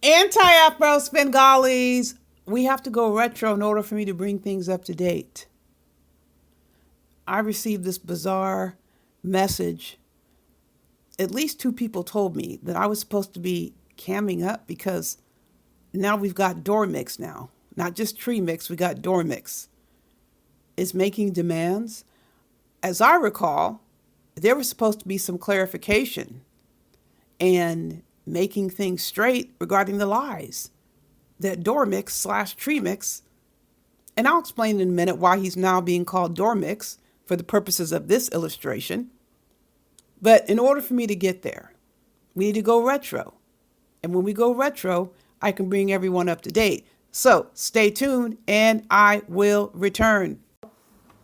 Anti-Afro Bengalis, we have to go retro in order for me to bring things up to date. I received this bizarre message. At least two people told me that I was supposed to be camming up because now we've got Doormix now. Not just Treemix, we got Doormix. Is making demands. As I recall, there was supposed to be some clarification and making things straight regarding the lies that Doormix slash Treemix, and I'll explain in a minute why he's now being called Doormix for the purposes of this illustration. But in order for me to get there, we need to go retro. And when we go retro, I can bring everyone up to date. So stay tuned and I will return.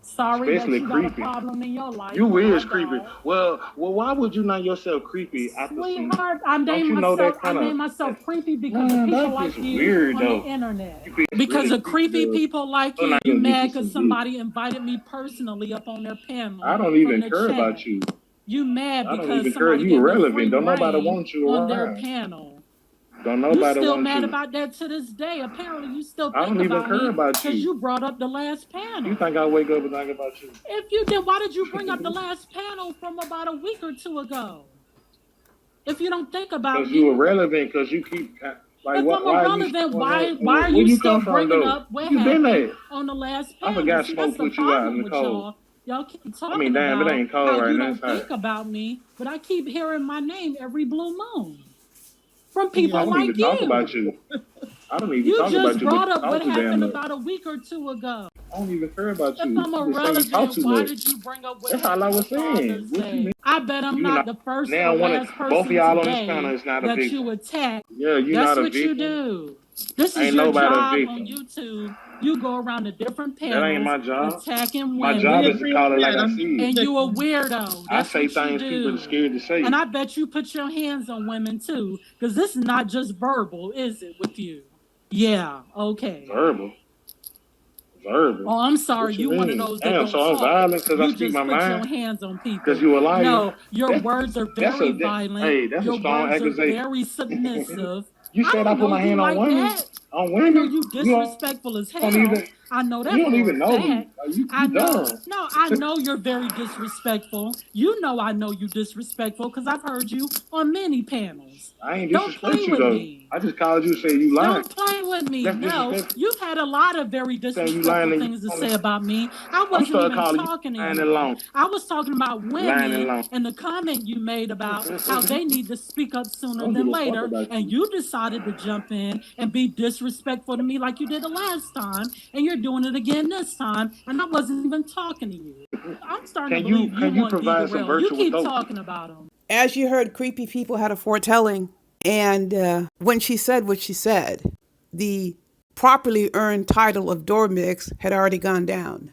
Sorry Especially that you creepy. got a problem in your life. You is creepy. Well, why would you not yourself creepy after Sweetheart, I made myself creepy because of people like you weird, on though. the internet. You Because really of creepy creepy, people like I'm you, not you gonna get mad you because some somebody invited me personally up on their panel. I don't from even the care chat. about you. You mad I don't because even care. somebody You gave me irrelevant. free Don't nobody reign want you on their around. panel. Don't You nobody still want mad you. about that to this day. Apparently, you still I think don't even about care me about because you. you brought up the last panel. You think I wake up and think about you? If you did, why did you bring up the last panel from about a week or two ago? If you don't think about me, Because you irrelevant. Because you keep like if I'm irrelevant, why are where you come still from, bringing though? up what You been happened at? on the last I panel? forgot See, Smoke that's the put you out in problem the with cold. y'all. Y'all keep I talking mean, damn, it about ain't cold how right you now. don't think about me, but I keep hearing my name every blue moon from people I don't like even talk you. about you. I don't even You talk about just you. brought But up what talk too damn happened much. about a week or two ago. I don't even care about If you. I'm You just say you talk irrelevant, too why much. did you bring up what That's all I happened was on saying. Father's What you Day? mean? I bet I'm You not not the first now or one last of both of person y'all on this panel today is not a that victim. you attack. Yeah, you That's not a what you victim. do. This is Ain't your nobody a job on victim. YouTube. You go around to different That ain't panels my job. attacking My women. job is to call it like I see it. And you a weirdo. I That's say what you things people are do. scared to say. And I bet you put your hands on women too, because this is not just verbal, is it, with you? Yeah, okay. Verbal. Verbal. Oh, I'm sorry. What you One of mean? those that Damn, don't so I'm talk. violent because I You speak just my put your mind? hands on people. Because you a liar? No, your words are very Hey, violent. that's a Your strong words are accusation. very submissive. You I said I don't put know my you hand on like women? that. On I women? know you disrespectful as don't hell. even, I know that you don't for even a know me. fact. You I know. dumb. No, I know you're very disrespectful. You know I know you disrespectful because I've heard you on many panels. I ain't Don't play disrespect you, with though. me. I just called you and said you lying. Don't play with me. That's No, disrespectful. you've had a lot of very Saying you disrespectful lying and things to you say about me. I I'm wasn't starting even calling you talking to lying you. and long. I was talking about Lying and women long. and the comment you made about how they need to speak up sooner Don't give than a fuck later. about And you. you decided to jump in and be disrespectful to me like you did the last time. And you're doing it again this time. And I wasn't even talking to you. I'm starting to believe you want D provide some Darrell. You virtual keep thought? talking about him. As you heard, creepy people had a foretelling. And when she said what she said, the properly earned title of Doormix had already gone down.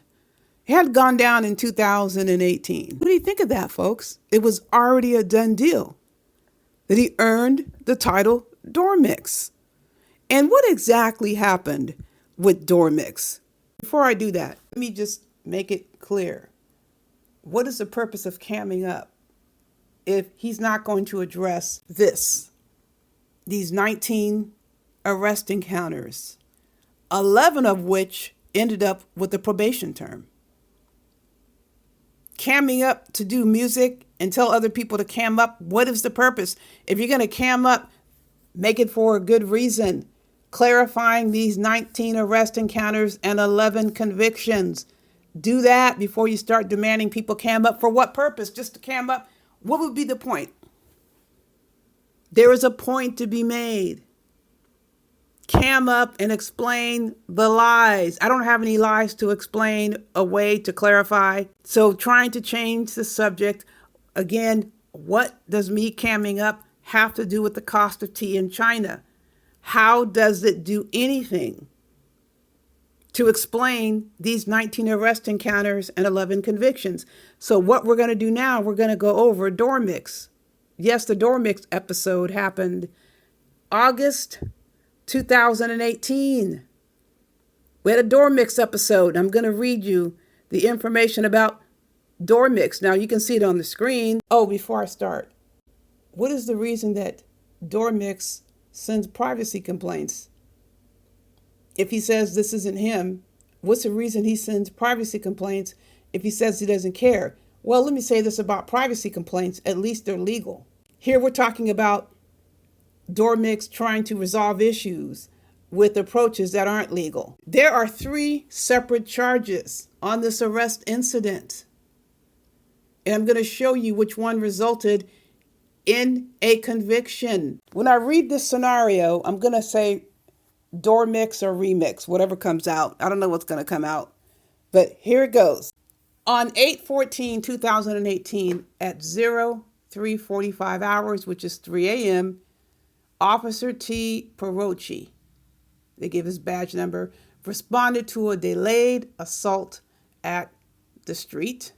It had gone down in 2018. What do you think of that, folks? It was already a done deal that he earned the title Doormix. And what exactly happened with Doormix? Before I do that, let me just make it clear. What is the purpose of camming up if he's not going to address this? These 19 arrest encounters, 11 of which ended up with a probation term. Camming up to do music and tell other people to cam up. What is the purpose? If you're going to cam up, make it for a good reason. Clarifying these 19 arrest encounters and 11 convictions. Do that before you start demanding people cam up. For what purpose? Just to cam up? What would be the point? There is a point to be made. Cam up and explain the lies. I don't have any lies to explain, a way to clarify. So trying to change the subject. Again, what does me camming up have to do with the cost of tea in China? How does it do anything to explain these 19 arrest encounters and 11 convictions? So what we're going to do now, we're going to go over Doormix. Yes, the Doormix episode happened August 2018. We had a Doormix episode. I'm going to read you the information about Doormix. Now you can see it on the screen. Oh, before I start, what is the reason that Doormix sends privacy complaints? If he says this isn't him, what's the reason he sends privacy complaints if he says he doesn't care? Well, let me say this about privacy complaints. At least they're legal. Here we're talking about Doormix trying to resolve issues with approaches that aren't legal. There are 3 separate charges on this arrest incident. And I'm going to show you which one resulted in a conviction. When I read this scenario, I'm going to say Doormix or Remix, whatever comes out. I don't know what's going to come out. But here it goes. On 8/14/2018 at 03:45 hours, which is 3 a.m., Officer T. Perochi, they give his badge number, responded to a delayed assault at the street.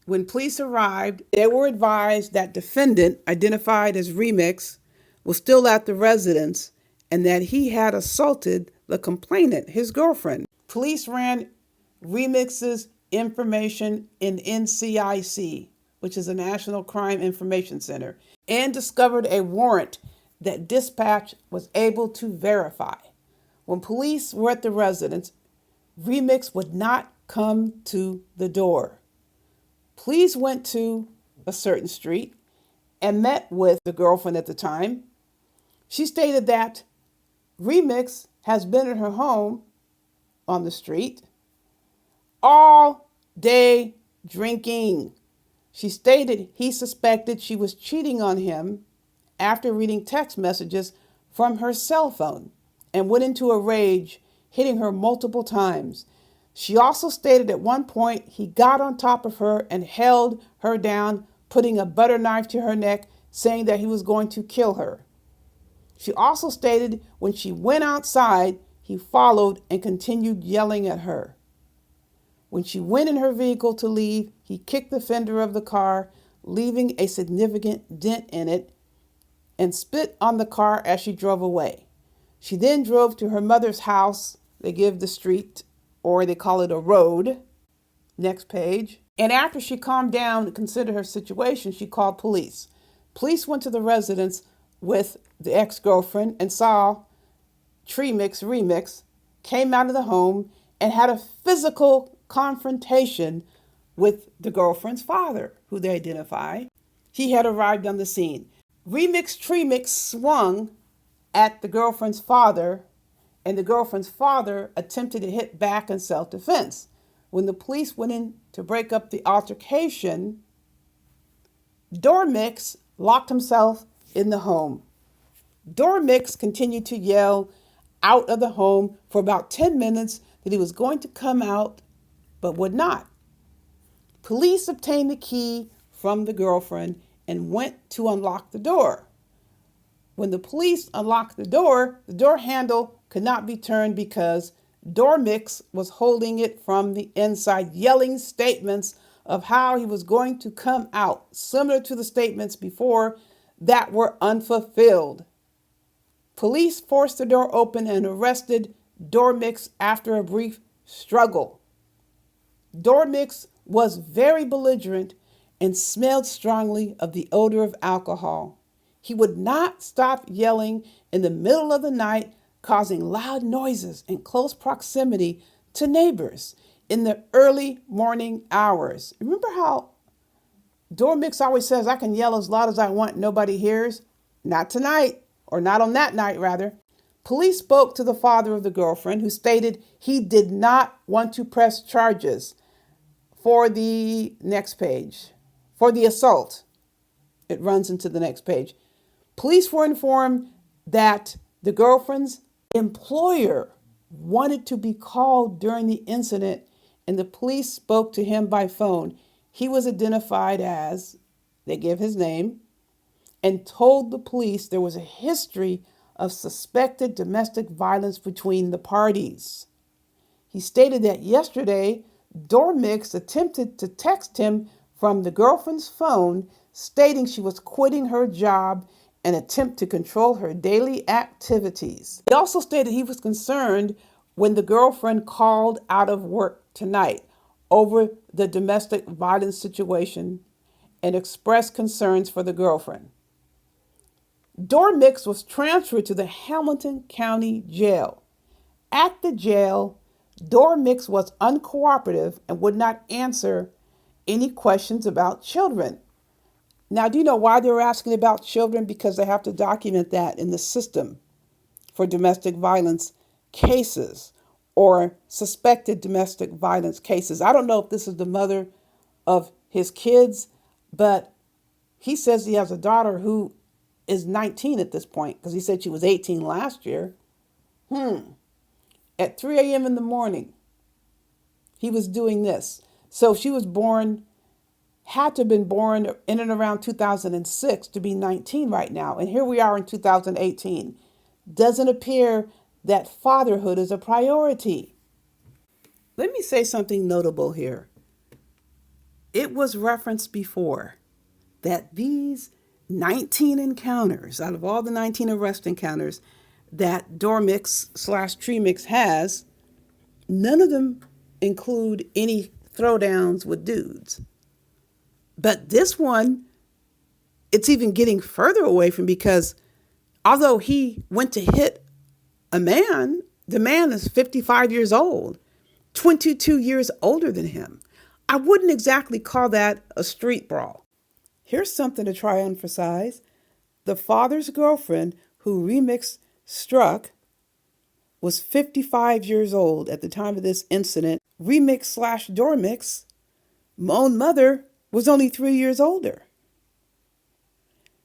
When police arrived, they were advised that defendant, identified as Remix, was still at the residence and that he had assaulted the complainant, his girlfriend. Police ran Remix's information in NCIC, which is a National Crime Information Center, and discovered a warrant that dispatch was able to verify. When police were at the residence, Remix would not come to the door. Police went to a certain street and met with the girlfriend at the time. She stated that Remix has been at her home on the street all day drinking. She stated he suspected she was cheating on him after reading text messages from her cell phone and went into a rage, hitting her multiple times. She also stated at one point he got on top of her and held her down, putting a butter knife to her neck, saying that he was going to kill her. She also stated when she went outside, he followed and continued yelling at her. When she went in her vehicle to leave, he kicked the fender of the car, leaving a significant dent in it, and spit on the car as she drove away. She then drove to her mother's house. They give the street, or they call it a road. Next page. And after she calmed down and considered her situation, she called police. Police went to the residence with the ex-girlfriend and saw Remix came out of the home and had a physical confrontation with the girlfriend's father, who they identify. He had arrived on the scene. Remix-Treemix swung at the girlfriend's father, and the girlfriend's father attempted to hit back in self-defense. When the police went in to break up the altercation, Doormix locked himself in the home. Doormix continued to yell out of the home for about 10 minutes that he was going to come out, but would not. Police obtained the key from the girlfriend and went to unlock the door. When the police unlocked the door handle could not be turned because Doormix was holding it from the inside, yelling statements of how he was going to come out, similar to the statements before that were unfulfilled. Police forced the door open and arrested Doormix after a brief struggle. Doormix was very belligerent and smelled strongly of the odor of alcohol. He would not stop yelling in the middle of the night, causing loud noises in close proximity to neighbors in the early morning hours. Remember how Doormix always says, I can yell as loud as I want, nobody hears? Not tonight, or not on that night, rather. Police spoke to the father of the girlfriend, who stated he did not want to press charges for the next page, for the assault. It runs into the next page. Police were informed that the girlfriend's employer wanted to be called during the incident, and the police spoke to him by phone. He was identified as, they give his name, and told the police there was a history of suspected domestic violence between the parties. He stated that yesterday, Doormix attempted to text him from the girlfriend's phone, stating she was quitting her job and attempt to control her daily activities. He also stated he was concerned when the girlfriend called out of work tonight over the domestic violence situation and expressed concerns for the girlfriend. Doormix was transferred to the Hamilton County Jail. At the jail, Doormix was uncooperative and would not answer any questions about children. Now, do you know why they were asking about children? Because they have to document that in the system for domestic violence cases or suspected domestic violence cases. I don't know if this is the mother of his kids, but he says he has a daughter who is 19 at this point because he said she was 18 last year. At 3 a.m. in the morning, he was doing this. So she was born, had to have been born in and around 2006 to be 19 right now. And here we are in 2018. Doesn't appear that fatherhood is a priority. Let me say something notable here. It was referenced before that these 19 encounters, out of all the 19 arrest encounters that Doormix/Treemix has, none of them include any throwdowns with dudes. But this one, it's even getting further away from, because although he went to hit a man, the man is 55 years old, 22 years older than him. I wouldn't exactly call that a street brawl. Here's something to try and emphasize. The father's girlfriend who Remix struck was 55 years old at the time of this incident. Remix/Doormix, my own mother, was only 3 years older.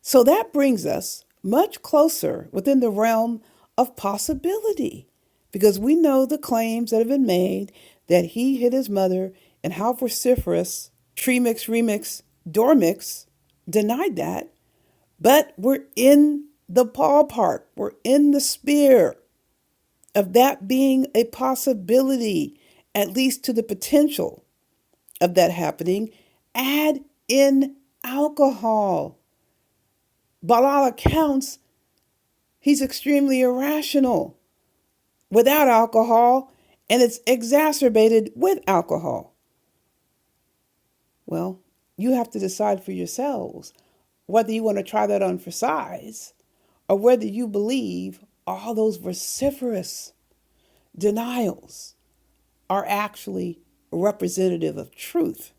So that brings us much closer within the realm of possibility, because we know the claims that have been made that he hit his mother and how vociferous. Treemix, Remix, Doormix denied that, but we're in the ballpark. We're in the sphere of that being a possibility, at least to the potential of that happening. Add in alcohol. By all accounts, he's extremely irrational without alcohol, and it's exacerbated with alcohol. Well, you have to decide for yourselves whether you want to try that on for size or whether you believe all those vociferous denials are actually representative of truth.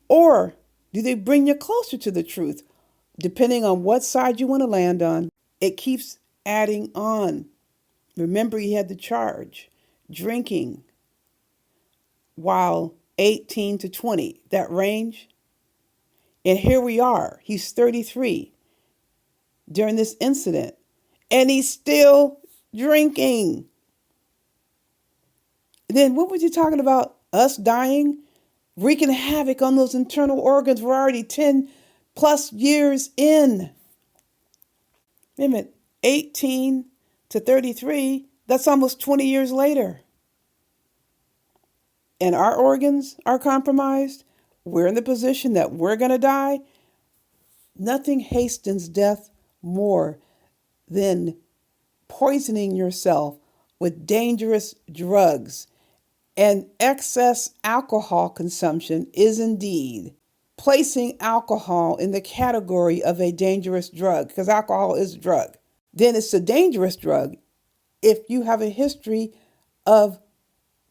Or do they bring you closer to the truth? Depending on what side you want to land on, it keeps adding on. Remember, he had the charge, drinking while 18 to 20, that range. And here we are, he's 33 during this incident, and he's still drinking. Then what was you talking about? Us dying? Wreaking havoc on those internal organs. We're already 10 plus years in. Wait a minute, 18 to 33, that's almost 20 years later. And our organs are compromised. We're in the position that we're going to die. Nothing hastens death more than poisoning yourself with dangerous drugs. And excess alcohol consumption is indeed placing alcohol in the category of a dangerous drug, because alcohol is a drug. Then it's a dangerous drug if you have a history of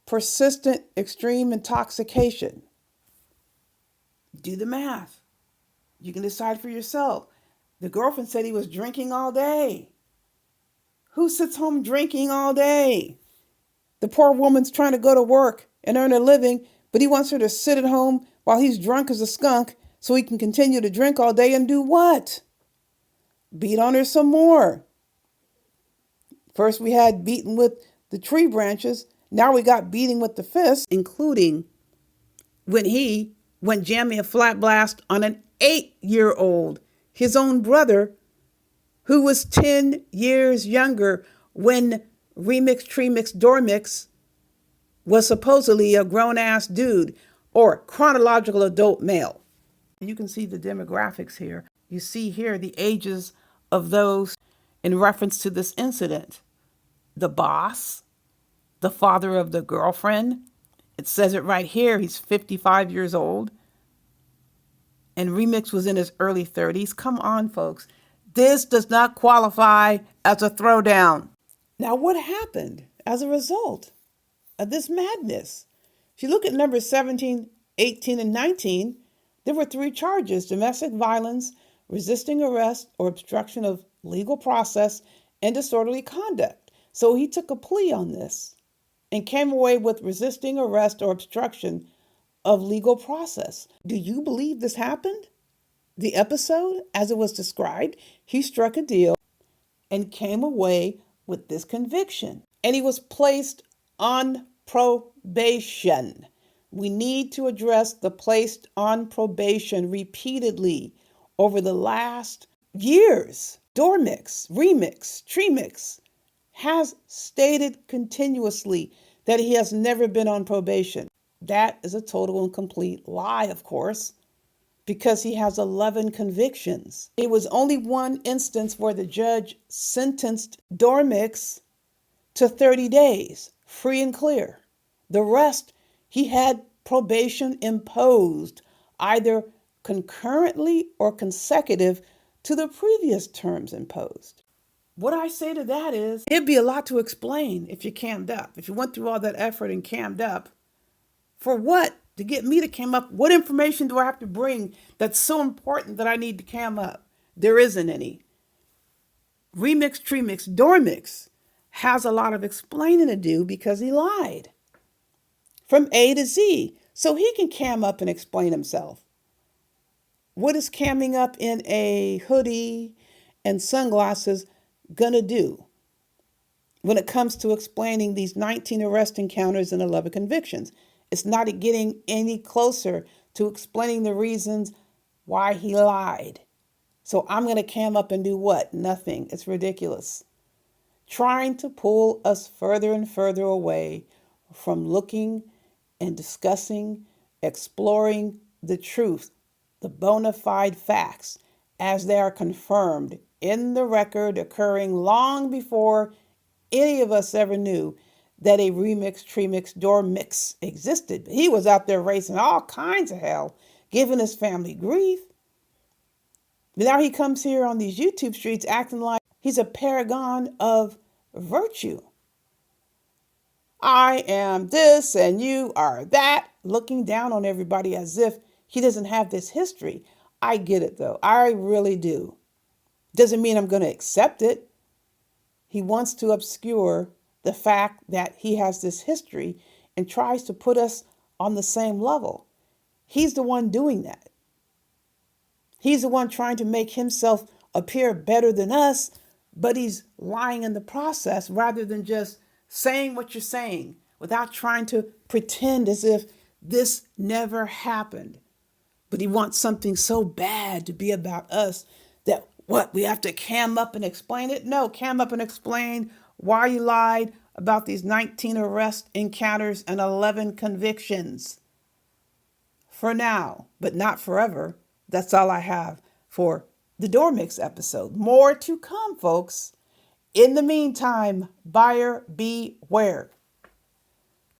persistent extreme intoxication. Do the math. You can decide for yourself. The girlfriend said he was drinking all day. Who sits home drinking all day? The poor woman's trying to go to work and earn a living, but he wants her to sit at home while he's drunk as a skunk so he can continue to drink all day and do what? Beat on her some more. First we had beating with the tree branches. Now we got beating with the fist, including when he went jamming a flat blast on an 8-year-old, his own brother, who was 10 years younger when Remix-Treemix Doormix was supposedly a grown-ass dude or chronological adult male. You can see the demographics here. You see here the ages of those in reference to this incident. The boss, the father of the girlfriend, it says it right here, he's 55 years old. And Remix was in his early 30s. Come on, folks. This does not qualify as a throwdown. Now, what happened as a result of this madness? If you look at numbers 17, 18, and 19, there were 3 charges: domestic violence, resisting arrest or obstruction of legal process, and disorderly conduct. So he took a plea on this and came away with resisting arrest or obstruction of legal process. Do you believe this happened? The episode, as it was described, he struck a deal and came away with this conviction. And he was placed on probation. We need to address the placed on probation repeatedly over the last years. Doormix, Remix-Treemix has stated continuously that he has never been on probation. That is a total and complete lie, of course, because he has 11 convictions. It was only one instance where the judge sentenced Doormix to 30 days, free and clear. The rest, he had probation imposed, either concurrently or consecutive to the previous terms imposed. What I say to that is, it'd be a lot to explain if you cammed up. If you went through all that effort and cammed up, for what? To get me to cam up? What information do I have to bring that's so important that I need to cam up? There isn't any. Remix-Treemix, Doormix has a lot of explaining to do because he lied from A to Z. So he can cam up and explain himself. What is camming up in a hoodie and sunglasses gonna do when it comes to explaining these 19 arrest encounters and 11 convictions? It's not getting any closer to explaining the reasons why he lied. So I'm going to cam up and do what? Nothing. It's ridiculous. Trying to pull us further and further away from looking and discussing, exploring the truth, the bona fide facts as they are confirmed in the record occurring long before any of us ever knew that a Remix-Treemix Doormix existed. He was out there racing all kinds of hell, giving his family grief. But now he comes here on these YouTube streets acting like he's a paragon of virtue. I am this and you are that, looking down on everybody as if he doesn't have this history. I get it though. I really do. Doesn't mean I'm going to accept it. He wants to obscure the fact that he has this history and tries to put us on the same level. He's the one doing that. He's the one trying to make himself appear better than us, but he's lying in the process rather than just saying what you're saying without trying to pretend as if this never happened. But he wants something so bad to be about us that what, we have to cam up and explain it? No, cam up and explain why you lied about these 19 arrest encounters and 11 convictions. For now, but not forever. That's all I have for the Doormix episode. More to come, folks. In the meantime, buyer beware.